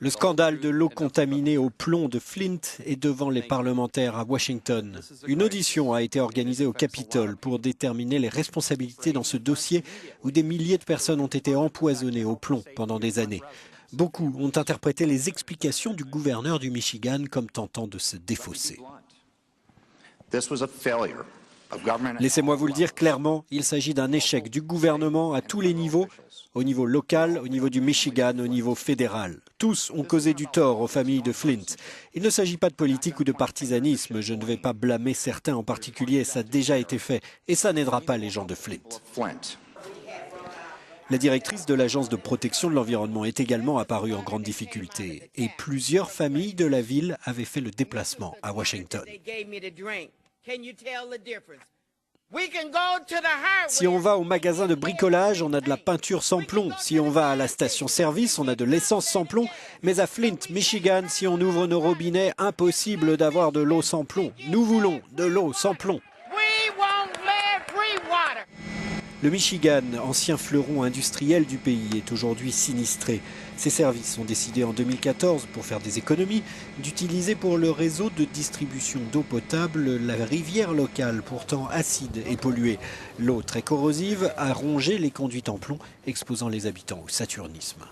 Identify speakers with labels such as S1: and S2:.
S1: Le scandale de l'eau contaminée au plomb de Flint est devant les parlementaires à Washington. Une audition a été organisée au Capitole pour déterminer les responsabilités dans ce dossier où des milliers de personnes ont été empoisonnées au plomb pendant des années. Beaucoup ont interprété les explications du gouverneur du Michigan comme tentant de se défausser. Laissez-moi vous le dire clairement, il s'agit d'un échec du gouvernement à tous les niveaux, au niveau local, au niveau du Michigan, au niveau fédéral. Tous ont causé du tort aux familles de Flint. Il ne s'agit pas de politique ou de partisanisme, je ne vais pas blâmer certains en particulier, ça a déjà été fait, et ça n'aidera pas les gens de Flint. La directrice de l'Agence de protection de l'environnement est également apparue en grande difficulté, et plusieurs familles de la ville avaient fait le déplacement à Washington. Si on va au magasin de bricolage, on a de la peinture sans plomb. Si on va à la station-service, on a de l'essence sans plomb. Mais à Flint, Michigan, si on ouvre nos robinets, impossible d'avoir de l'eau sans plomb. Nous voulons de l'eau sans plomb. Le Michigan, ancien fleuron industriel du pays, est aujourd'hui sinistré. Ses services ont décidé en 2014, pour faire des économies, d'utiliser pour le réseau de distribution d'eau potable la rivière locale, pourtant acide et polluée. L'eau très corrosive a rongé les conduites en plomb, exposant les habitants au saturnisme.